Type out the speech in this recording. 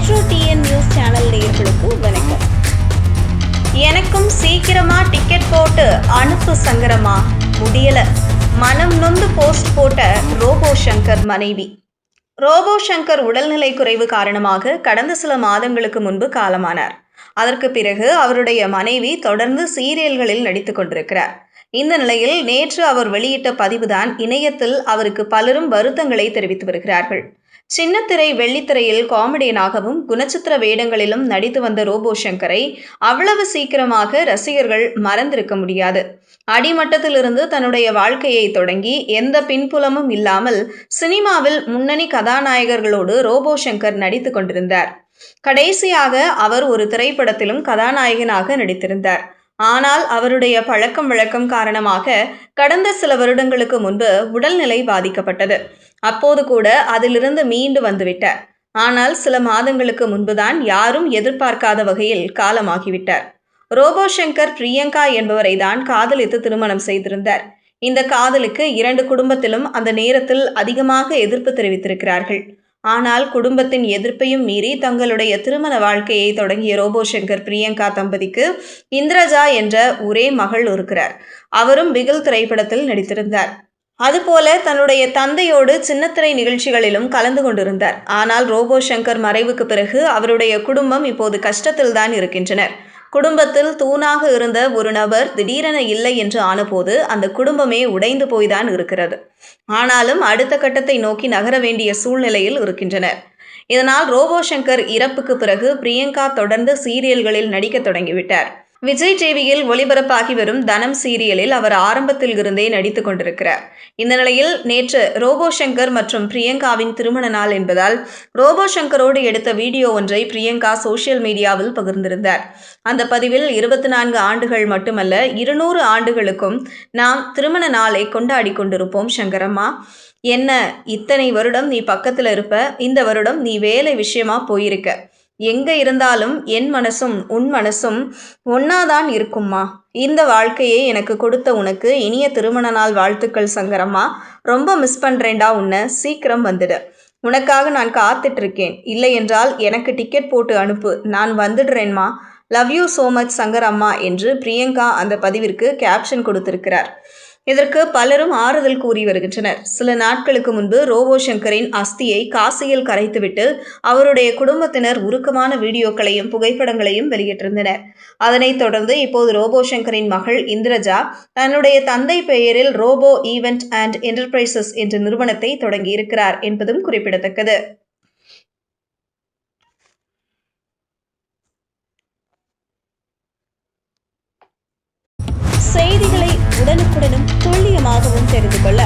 Metro TN news channel நேயர்களுக்கு வணக்கம். எனக்கும் சீக்கிரமா டிக்கெட் போட்டு அனுப்பு சங்கரமா, முடியல, மனம் நொந்து போஸ்ட் போட்ட ரோபோ சங்கர் மனைவி. ரோபோ சங்கர் உடல்நிலை குறைவு காரணமாக கடந்த சில மாதங்களுக்கு முன்பு காலமானார். அதற்கு பிறகு அவருடைய மனைவி தொடர்ந்து சீரியல்களில் நடித்துக் கொண்டிருக்கிறார். இந்த நிலையில் நேற்று அவர் வெளியிட்ட பதிவுதான் இணையத்தில் அவருக்கு பலரும் வருத்தங்களை தெரிவித்து வருகிறார்கள். சின்னத்திரை வெள்ளித்திரையில் காமெடியனாகவும் குணச்சித்திர வேடங்களிலும் நடித்து வந்த ரோபோ சங்கரை அவ்வளவு சீக்கிரமாக ரசிகர்கள் மறந்திருக்க முடியாது. அடிமட்டத்திலிருந்து தன்னுடைய வாழ்க்கையை தொடங்கி எந்த பின்புலமும் இல்லாமல் சினிமாவில் முன்னணி கதாநாயகர்களோடு ரோபோ சங்கர் நடித்து கொண்டிருந்தார். கடைசியாக அவர் ஒரு திரைப்படத்திலும் கதாநாயகனாக நடித்திருந்தார். ஆனால் அவருடைய பழக்கம் வழக்கம் காரணமாக கடந்த சில வருடங்களுக்கு முன்பு உடல்நிலை பாதிக்கப்பட்டது. அப்போது கூட அதிலிருந்து மீண்டு வந்துவிட்டார். ஆனால் சில மாதங்களுக்கு முன்புதான் யாரும் எதிர்பார்க்காத வகையில் காலமாகிவிட்டார். ரோபோ சங்கர் பிரியங்கா என்பவரை தான் காதலித்து திருமணம் செய்திருந்தார். இந்த காதலுக்கு 2 குடும்பத்திலும் அந்த நேரத்தில் அதிகமாக எதிர்ப்பு தெரிவித்திருக்கிறார்கள். ஆனால் குடும்பத்தின் எதிர்ப்பையும் மீறி தங்களுடைய திருமண வாழ்க்கையை தொடங்கிய ரோபோ சங்கர் பிரியங்கா தம்பதிக்கு இந்திரஜா என்ற ஒரே மகள் இருக்கிறார். அவரும் பிகில் திரைப்படத்தில் நடித்திருந்தார். அதுபோல தன்னுடைய தந்தையோடு சின்னத்திரை நிகழ்ச்சிகளிலும் கலந்து கொண்டிருந்தார். ஆனால் ரோபோ சங்கர் மறைவுக்கு பிறகு அவருடைய குடும்பம் இப்போது கஷ்டத்தில் தான் இருக்கின்றனர். குடும்பத்தில் தூணாக இருந்த ஒரு நபர் திடீரென இல்லை என்று ஆனபோது அந்த குடும்பமே உடைந்து போய்தான் இருக்கிறது. ஆனாலும் அடுத்த கட்டத்தை நோக்கி நகர வேண்டிய சூழ்நிலையில் இருக்கின்றனர். இதனால் ரோபோ சங்கர் இறப்புக்கு பிறகு பிரியங்கா தொடர்ந்து சீரியல்களில் நடிக்க தொடங்கிவிட்டார். விஜய் டிவியில் ஒளிபரப்பாகி வரும் தனம் சீரியலில் அவர் ஆரம்பத்தில் இருந்தே நடித்து கொண்டிருக்கிறார். இந்த நிலையில் நேற்று ரோபோ சங்கர் மற்றும் பிரியங்காவின் திருமண நாள் என்பதால் ரோபோ சங்கரோடு எடுத்த வீடியோ ஒன்றை பிரியங்கா சோசியல் மீடியாவில் பகிர்ந்திருந்தார். அந்த பதிவில் 24 ஆண்டுகள் மட்டுமல்ல 200 ஆண்டுகளுக்கும் நாம் திருமண நாளை கொண்டாடி கொண்டிருப்போம் சங்கரம்மா. என்ன இத்தனை வருடம் நீ பக்கத்தில் இருப்ப, இந்த வருடம் நீ வேலை விஷயமா போயிருக்க. எங்க இருந்தாலும் என் மனசும் உன் மனசும் ஒன்னாதான் இருக்கும்மா. இந்த வாழ்க்கையை எனக்கு கொடுத்த உனக்கு இனிய திருமண நாள் வாழ்த்துக்கள் சங்கரம்மா. ரொம்ப மிஸ் பண்றேன்டா உன்னை. சீக்கிரம் வந்துடு. உனக்காக நான் காத்துட்டு இருக்கேன். இல்லை என்றால் எனக்கு டிக்கெட் போட்டு அனுப்பு. நான் வந்துடுறேன்மா. லவ் யூ சோ மச் சங்கரம்மா என்று பிரியங்கா அந்த பதிவிற்கு கேப்ஷன் கொடுத்திருக்கிறார். இதற்கு பலரும் ஆறுதல் கூறி வருகின்றனர். சில நாட்களுக்கு முன்பு ரோபோ சங்கரின் அஸ்தியை காசியில் கரைத்துவிட்டு அவருடைய குடும்பத்தினர் உருக்கமான வீடியோக்களையும் புகைப்படங்களையும் வெளியிட்டிருந்தனர். அதனைத் தொடர்ந்து இப்போது ரோபோ சங்கரின் மகள் இந்திரஜா தன்னுடைய தந்தை பெயரில் ரோபோ ஈவென்ட் அண்ட் என்டர்பிரைசஸ் என்ற நிறுவனத்தை தொடங்கியிருக்கிறார் என்பதும் குறிப்பிடத்தக்கது. செய்திகளை உடனுக்குடனும் துல்லியமாகவும் தெரிந்து கொள்ள